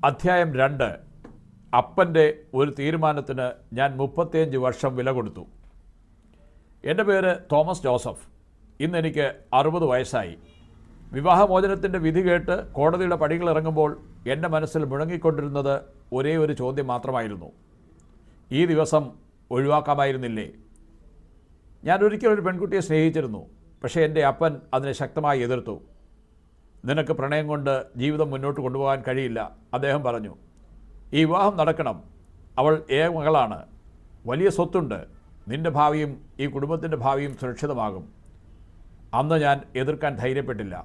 അധ്യായം 2. അപ്പൻ്റെ ഒരു തീരുമാനത്തിന് ഞാൻ 35 വർഷം വില കൊടുത്തു. എൻ്റെ പേര് തോമസ് ജോസഫ്. ഇന്നെനിക്ക് 60 വയസ്സായി. വിവാഹമോചനത്തിൻ്റെ വിധി കേട്ട് കോടതിയുടെ പടികളിറങ്ങുമ്പോൾ എൻ്റെ മനസ്സിൽ മുഴങ്ങിക്കൊണ്ടിരുന്നത് ഒരേ ഒരു ചോദ്യം മാത്രമായിരുന്നു: ഈ ദിവസം ഒഴിവാക്കാമായിരുന്നില്ലേ? ഞാൻ ഒരിക്കലൊരു പെൺകുട്ടിയെ സ്നേഹിച്ചിരുന്നു. പക്ഷേ എൻ്റെ അപ്പൻ അതിനെ ശക്തമായി എതിർത്തു. നിനക്ക് പ്രണയം കൊണ്ട് ജീവിതം മുന്നോട്ട് കൊണ്ടുപോകാൻ കഴിയില്ല, അദ്ദേഹം പറഞ്ഞു. ഈ വിവാഹം നടക്കണം. അവൾ ഏക മകളാണ്, വലിയ സ്വത്തുണ്ട്, നിൻ്റെ ഭാവിയും ഈ കുടുംബത്തിൻ്റെ ഭാവിയും സുരക്ഷിതമാകും. അന്ന് ഞാൻ എതിർക്കാൻ ധൈര്യപ്പെട്ടില്ല.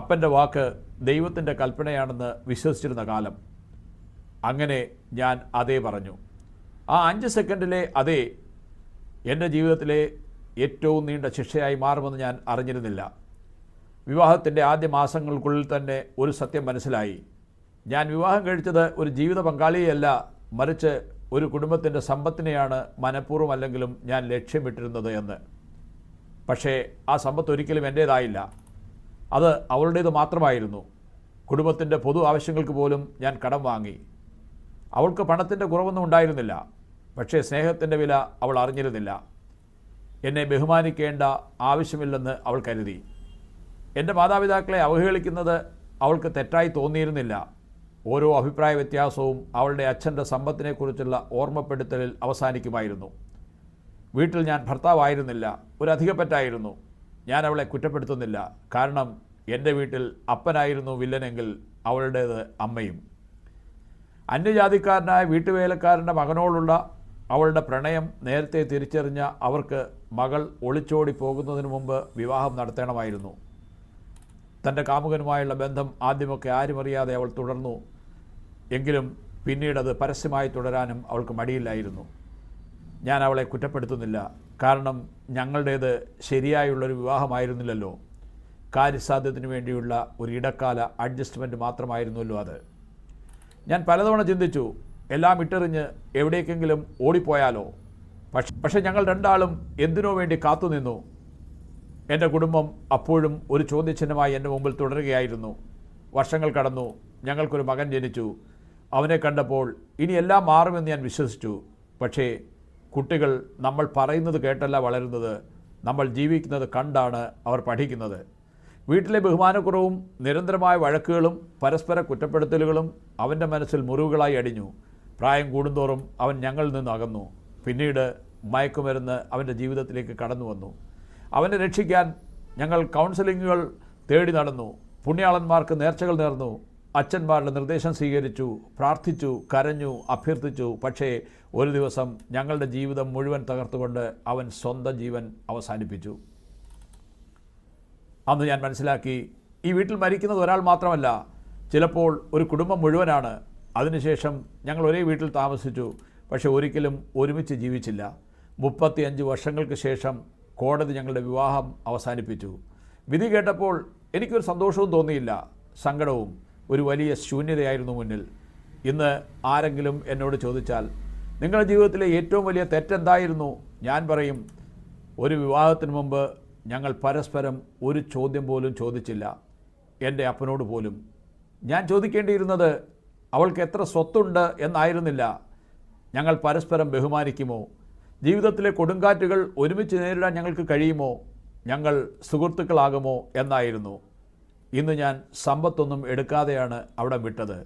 അപ്പൻ്റെ വാക്ക് ദൈവത്തിൻ്റെ കൽപ്പനയാണെന്ന് വിശ്വസിച്ചിരുന്ന കാലം. അങ്ങനെ ഞാൻ അതേ പറഞ്ഞു. ആ 5 സെക്കൻഡിലെ അതേ എൻ്റെ ജീവിതത്തിലെ ഏറ്റവും നീണ്ട ശിക്ഷയായി മാറുമെന്ന് ഞാൻ അറിഞ്ഞിരുന്നില്ല. വിവാഹത്തിൻ്റെ ആദ്യ മാസങ്ങൾക്കുള്ളിൽ തന്നെ ഒരു സത്യം മനസ്സിലായി. ഞാൻ വിവാഹം കഴിച്ചത് ഒരു ജീവിത പങ്കാളിയല്ല, മറിച്ച് ഒരു കുടുംബത്തിൻ്റെ സമ്പത്തിനെയാണ് മനഃപൂർവ്വമല്ലെങ്കിലും ഞാൻ ലക്ഷ്യമിട്ടിരുന്നത് എന്ന്. പക്ഷേ ആ സമ്പത്ത് ഒരിക്കലും എൻ്റേതായില്ല. അത് അവളുടേത് മാത്രമായിരുന്നു. കുടുംബത്തിൻ്റെ പൊതു ആവശ്യങ്ങൾക്ക് പോലും ഞാൻ കടം വാങ്ങി. അവൾക്ക് പണത്തിൻ്റെ കുറവൊന്നും ഉണ്ടായിരുന്നില്ല. പക്ഷേ സ്നേഹത്തിൻ്റെ വില അവൾ അറിഞ്ഞിരുന്നില്ല. എന്നെ ബഹുമാനിക്കേണ്ട ആവശ്യമില്ലെന്ന് അവൾ കരുതി. എൻ്റെ മാതാപിതാക്കളെ അവഹേളിക്കുന്നത് അവൾക്ക് തെറ്റായി തോന്നിയിരുന്നില്ല. ഓരോ അഭിപ്രായ വ്യത്യാസവും അവളുടെ അച്ഛൻ്റെ സമ്പത്തിനെക്കുറിച്ചുള്ള ഓർമ്മപ്പെടുത്തലിൽ അവസാനിക്കുമായിരുന്നു. വീട്ടിൽ ഞാൻ ഭർത്താവായിരുന്നില്ല, ഒരു അധികപ്പറ്റായിരുന്നു. ഞാൻ അവളെ കുറ്റപ്പെടുത്തുന്നില്ല. കാരണം എൻ്റെ വീട്ടിൽ അപ്പനായിരുന്നു വില്ലനെങ്കിൽ അവളുടേത് അമ്മയും. അന്യജാതിക്കാരനായ വീട്ടുവേലക്കാരൻ്റെ മകനോടുള്ള അവളുടെ പ്രണയം നേരത്തെ തിരിച്ചറിഞ്ഞ അവർക്ക് മകൾ ഒളിച്ചോടി പോകുന്നതിന് മുമ്പ് വിവാഹം നടത്തണമായിരുന്നു. തൻ്റെ കാമുകനുമായുള്ള ബന്ധം ആദ്യമൊക്കെ ആരുമറിയാതെ അവൾ തുടർന്നു. എങ്കിലും പിന്നീടത് പരസ്യമായി തുടരാനും അവൾക്ക് മടിയില്ലായിരുന്നു. ഞാൻ അവളെ കുറ്റപ്പെടുത്തുന്നില്ല. കാരണം ഞങ്ങളുടേത് ശരിയായുള്ളൊരു വിവാഹമായിരുന്നില്ലല്ലോ. കാര്യസാധ്യത്തിന് വേണ്ടിയുള്ള ഒരു ഇടക്കാല അഡ്ജസ്റ്റ്മെൻറ്റ് മാത്രമായിരുന്നല്ലോ അത്. ഞാൻ പലതവണ ചിന്തിച്ചു, എല്ലാം ഇട്ടെറിഞ്ഞ് എവിടേക്കെങ്കിലും ഓടിപ്പോയാലോ? പക്ഷേ ഞങ്ങൾ രണ്ടാളും എന്തിനോ വേണ്ടി കാത്തുനിന്നു. എൻ്റെ കുടുംബം അപ്പോഴും ഒരു ചോദ്യചിഹ്നമായി എൻ്റെ മുമ്പിൽ തുടരുകയായിരുന്നു. വർഷങ്ങൾ കടന്നു. ഞങ്ങൾക്കൊരു മകൻ ജനിച്ചു. അവനെ കണ്ടപ്പോൾ ഇനി എല്ലാം മാറുമെന്ന് ഞാൻ വിശ്വസിച്ചു. പക്ഷേ കുട്ടികൾ നമ്മൾ പറയുന്നത് കേട്ടല്ല വളരുന്നത്, നമ്മൾ ജീവിക്കുന്നത് കണ്ടാണ് അവർ പഠിക്കുന്നത്. വീട്ടിലെ ബഹുമാനക്കുറവും നിരന്തരമായ വഴക്കുകളും പരസ്പര കുറ്റപ്പെടുത്തലുകളും അവൻ്റെ മനസ്സിൽ മുറിവുകളായി അടിഞ്ഞു. പ്രായം കൂടുന്തോറും അവൻ ഞങ്ങളിൽ നിന്ന് അകന്നു. പിന്നീട് മയക്കുമരുന്ന് അവൻ്റെ ജീവിതത്തിലേക്ക് കടന്നു വന്നു. അവനെ രക്ഷിക്കാൻ ഞങ്ങൾ കൗൺസിലിങ്ങുകൾ തേടി നടന്നു. പുണ്യാളന്മാർക്ക് നേർച്ചകൾ നേർന്നു. അച്ഛന്മാരുടെ നിർദ്ദേശം സ്വീകരിച്ചു, പ്രാർത്ഥിച്ചു, കരഞ്ഞു, അഭ്യർത്ഥിച്ചു. പക്ഷേ ഒരു ദിവസം ഞങ്ങളുടെ ജീവിതം മുഴുവൻ തകർത്തുകൊണ്ട് അവൻ സ്വന്തം ജീവൻ അവസാനിപ്പിച്ചു. അന്ന് ഞാൻ മനസ്സിലാക്കി, ഈ വീട്ടിൽ മരിക്കുന്നത് ഒരാൾ മാത്രമല്ല, ചിലപ്പോൾ ഒരു കുടുംബം മുഴുവനാണ്. അതിനുശേഷം ഞങ്ങൾ ഒരേ വീട്ടിൽ താമസിച്ചു. പക്ഷെ ഒരിക്കലും ഒരുമിച്ച് ജീവിച്ചില്ല. 35 വർഷങ്ങൾക്ക് ശേഷം കോടതി ഞങ്ങളുടെ വിവാഹം അവസാനിപ്പിച്ചു. വിധി കേട്ടപ്പോൾ എനിക്കൊരു സന്തോഷവും തോന്നിയില്ല, സങ്കടവും. ഒരു വലിയ ശൂന്യതയായിരുന്നു മുന്നിൽ. ഇന്ന് ആരെങ്കിലും എന്നോട് ചോദിച്ചാൽ നിങ്ങളുടെ ജീവിതത്തിലെ ഏറ്റവും വലിയ തെറ്റെന്തായിരുന്നു? ഞാൻ പറയും, ഒരു വിവാഹത്തിന് മുമ്പ് ഞങ്ങൾ പരസ്പരം ഒരു ചോദ്യം പോലും ചോദിച്ചില്ല. എൻ്റെ അപ്പനോട് പോലും. ഞാൻ ചോദിക്കേണ്ടിയിരുന്നത് അവൾക്ക് എത്ര സ്വത്തുണ്ട് എന്നായിരുന്നില്ല, ഞങ്ങൾ പരസ്പരം ബഹുമാനിക്കുമോ? ജീവിതത്തിലെ കൊടുങ്കാറ്റുകൾ ഒരുമിച്ച് നേരിടാൻ ഞങ്ങൾക്ക് കഴിയുമോ? ഞങ്ങൾ സുഹൃത്തുക്കളാകുമോ എന്നായിരുന്നു. ഇന്ന് ഞാൻ സമ്പത്തൊന്നും എടുക്കാതെയാണ് അവിടെ വിട്ടത്.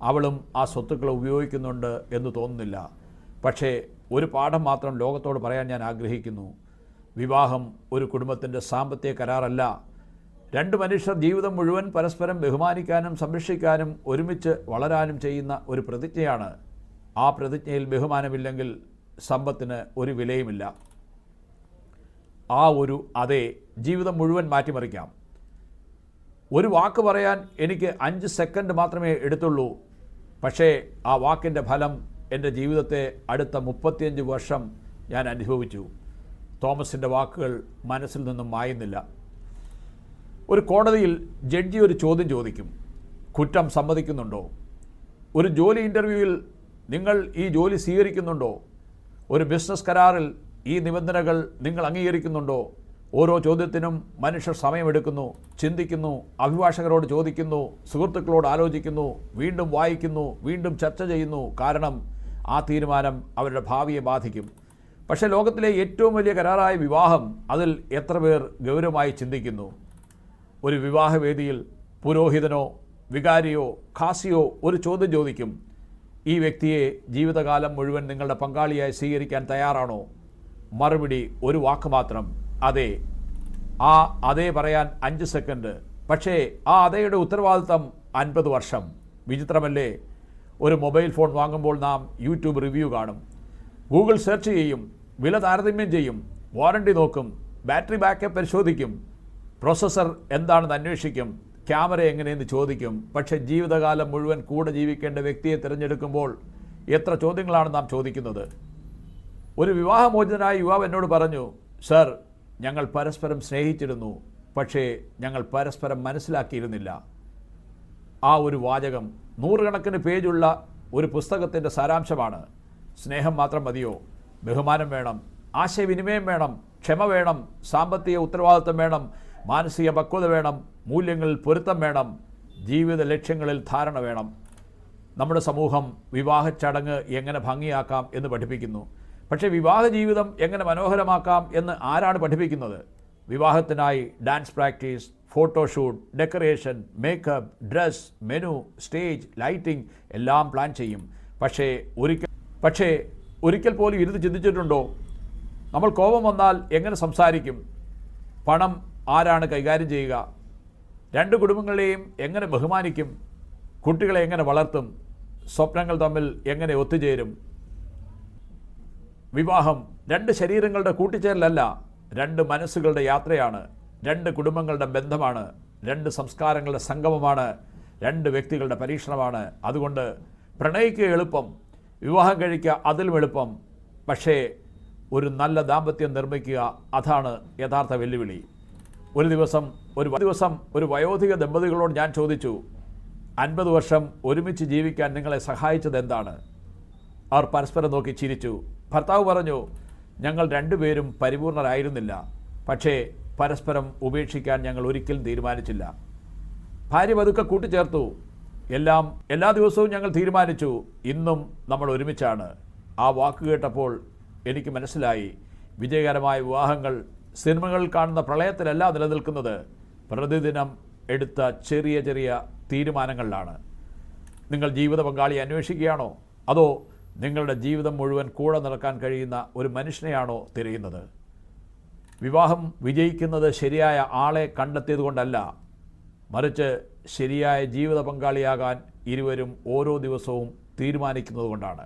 അവളും ആ സ്വത്തുക്കൾ ഉപയോഗിക്കുന്നുണ്ട് എന്ന് തോന്നുന്നില്ല. പക്ഷേ ഒരു പാഠം മാത്രം ലോകത്തോട് പറയാൻ ഞാൻ ആഗ്രഹിക്കുന്നു. വിവാഹം ഒരു കുടുംബത്തിൻ്റെ സാമ്പത്തിക കരാറല്ല. 2 മനുഷ്യർ ജീവിതം മുഴുവൻ പരസ്പരം ബഹുമാനിക്കാനും സംരക്ഷിക്കാനും ഒരുമിച്ച് വളരാനും ചെയ്യുന്ന ഒരു പ്രതിജ്ഞയാണ്. ആ പ്രതിജ്ഞയിൽ ബഹുമാനമില്ലെങ്കിൽ സമ്പത്തിന് ഒരു വിലയുമില്ല. ആ ഒരു അതേ ജീവിതം മുഴുവൻ മാറ്റിമറിക്കാം. ഒരു വാക്ക് പറയാൻ എനിക്ക് 5 സെക്കൻഡ് മാത്രമേ എടുത്തുള്ളൂ. പക്ഷേ ആ വാക്കിൻ്റെ ഫലം എൻ്റെ ജീവിതത്തെ അടുത്ത 35 വർഷം ഞാൻ അനുഭവിച്ചു. തോമസിൻ്റെ വാക്കുകൾ മനസ്സിൽ നിന്നും മായുന്നില്ല. ഒരു കോടതിയിൽ ജഡ്ജി ഒരു ചോദ്യം ചോദിക്കും: കുറ്റം സമ്മതിക്കുന്നുണ്ടോ? ഒരു ജോലി ഇൻ്റർവ്യൂവിൽ നിങ്ങൾ ഈ ജോലി സ്വീകരിക്കുന്നുണ്ടോ? ഒരു ബിസിനസ് കരാറിൽ ഈ നിബന്ധനകൾ നിങ്ങൾ അംഗീകരിക്കുന്നുണ്ടോ? ഓരോ ചോദ്യത്തിനും മനുഷ്യർ സമയമെടുക്കുന്നു, ചിന്തിക്കുന്നു, അഭിഭാഷകരോട് ചോദിക്കുന്നു, സുഹൃത്തുക്കളോട് ആലോചിക്കുന്നു, വീണ്ടും വായിക്കുന്നു, വീണ്ടും ചർച്ച ചെയ്യുന്നു. കാരണം ആ തീരുമാനം അവരുടെ ഭാവിയെ ബാധിക്കും. പക്ഷേ ലോകത്തിലെ ഏറ്റവും വലിയ കരാറായ വിവാഹം, അതിൽ എത്ര പേർ ഗൗരവമായി ചിന്തിക്കുന്നു? ഒരു വിവാഹവേദിയിൽ പുരോഹിതനോ വികാരിയോ ഖാസിയോ ഒരു ചോദ്യം ചോദിക്കും: ഈ വ്യക്തിയെ ജീവിതകാലം മുഴുവൻ നിങ്ങളുടെ പങ്കാളിയായി സ്വീകരിക്കാൻ തയ്യാറാണോ? മറുപടി ഒരു വാക്ക് മാത്രം: അതെ. ആ അതേ പറയാൻ 5 സെക്കൻഡ്. പക്ഷേ ആ അതേയുടെ ഉത്തരവാദിത്തം 50 വർഷം. വിചിത്രമല്ലേ? ഒരു മൊബൈൽ ഫോൺ വാങ്ങുമ്പോൾ നാം യൂട്യൂബ് റിവ്യൂ കാണും, ഗൂഗിൾ സെർച്ച് ചെയ്യും, വില താരതമ്യം ചെയ്യും, വാറണ്ടി നോക്കും, ബാറ്ററി ബാക്കപ്പ് പരിശോധിക്കും, പ്രോസസ്സർ എന്താണെന്ന് അന്വേഷിക്കും, ക്യാമറ എങ്ങനെയെന്ന് ചോദിക്കും. പക്ഷേ ജീവിതകാലം മുഴുവൻ കൂടെ ജീവിക്കേണ്ട വ്യക്തിയെ തിരഞ്ഞെടുക്കുമ്പോൾ എത്ര ചോദ്യങ്ങളാണ് നാം ചോദിക്കുന്നത്? ഒരു വിവാഹമോചിതനായ യുവാവ് എന്നോട് പറഞ്ഞു: സർ, ഞങ്ങൾ പരസ്പരം സ്നേഹിച്ചിരുന്നു, പക്ഷേ ഞങ്ങൾ പരസ്പരം മനസ്സിലാക്കിയിരുന്നില്ല. ആ ഒരു വാചകം 100 കണക്കിന് പേജുള്ള ഒരു പുസ്തകത്തിൻ്റെ സാരാംശമാണ്. സ്നേഹം മാത്രം മതിയോ? ബഹുമാനം വേണം, ആശയവിനിമയം വേണം, ക്ഷമ വേണം, സാമ്പത്തിക ഉത്തരവാദിത്വം വേണം, മാനസിക പക്വത വേണം, മൂല്യങ്ങളിൽ പൊരുത്തം വേണം, ജീവിത ലക്ഷ്യങ്ങളിൽ ധാരണ വേണം. നമ്മുടെ സമൂഹം വിവാഹ ചടങ്ങ് എങ്ങനെ ഭംഗിയാക്കാം എന്ന് പഠിപ്പിക്കുന്നു. പക്ഷേ വിവാഹ ജീവിതം എങ്ങനെ മനോഹരമാക്കാം എന്ന് ആരാണ് പഠിപ്പിക്കുന്നത്? വിവാഹത്തിനായി dance practice, photoshoot, decoration, makeup, dress, menu, stage, lighting എല്ലാം പ്ലാൻ ചെയ്യും. പക്ഷേ ഒരിക്കൽ പോലും ഇരുന്ന് ചിന്തിച്ചിട്ടുണ്ടോ? നമ്മൾ കോപം വന്നാൽ എങ്ങനെ സംസാരിക്കും? പണം ആരാണ് കൈകാര്യം ചെയ്യുക? 2 കുടുംബങ്ങളെയും എങ്ങനെ ബഹുമാനിക്കും? കുട്ടികളെ എങ്ങനെ വളർത്തും? സ്വപ്നങ്ങൾ തമ്മിൽ എങ്ങനെ ഒത്തുചേരും? വിവാഹം 2 ശരീരങ്ങളുടെ കൂട്ടിച്ചേരലല്ല, 2 മനസ്സുകളുടെ യാത്രയാണ്, 2 കുടുംബങ്ങളുടെ ബന്ധമാണ്, 2 സംസ്കാരങ്ങളുടെ സംഗമമാണ്, 2 വ്യക്തികളുടെ പരീക്ഷണമാണ്. അതുകൊണ്ട് പ്രണയിക്കുക എളുപ്പം, വിവാഹം കഴിക്കുക അതിലും എളുപ്പം. പക്ഷേ ഒരു നല്ല ദാമ്പത്യം നിർമ്മിക്കുക, അതാണ് യഥാർത്ഥ വെല്ലുവിളി. ഒരു ദിവസം ഒരു വയോധിക ദമ്പതികളോട് ഞാൻ ചോദിച്ചു: 50 വർഷം ഒരുമിച്ച് ജീവിക്കാൻ നിങ്ങളെ സഹായിച്ചത് എന്താണ്? അവർ പരസ്പരം നോക്കി ചിരിച്ചു. ഭർത്താവ് പറഞ്ഞു: ഞങ്ങൾ 2 പേരും പരിപൂർണരായിരുന്നില്ല, പക്ഷേ പരസ്പരം ഉപേക്ഷിക്കാൻ ഞങ്ങൾ ഒരിക്കലും തീരുമാനിച്ചില്ല. ഭാര്യ പതുക്കെ കൂട്ടിച്ചേർത്തു: എല്ലാ ദിവസവും ഞങ്ങൾ തീരുമാനിച്ചു, ഇന്നും നമ്മൾ ഒരുമിച്ചാണ്. ആ വാക്ക് കേട്ടപ്പോൾ എനിക്ക് മനസ്സിലായി, വിജയകരമായ വിവാഹങ്ങൾ സിനിമകളിൽ കാണുന്ന പ്രളയത്തിലല്ല നിലനിൽക്കുന്നത്, പ്രതിദിനം എടുത്ത ചെറിയ ചെറിയ തീരുമാനങ്ങളിലാണ്. നിങ്ങൾ ജീവിത പങ്കാളി അന്വേഷിക്കുകയാണോ? അതോ നിങ്ങളുടെ ജീവിതം മുഴുവൻ കൂടെ നടക്കാൻ കഴിയുന്ന ഒരു മനുഷ്യനെയാണോ തിരയുന്നത്? വിവാഹം വിജയിക്കുന്നത് ശരിയായ ആളെ കണ്ടെത്തിയത് കൊണ്ടല്ല, മറിച്ച് ശരിയായ ജീവിത പങ്കാളിയാകാൻ ഇരുവരും ഓരോ ദിവസവും തീരുമാനിക്കുന്നത് കൊണ്ടാണ്.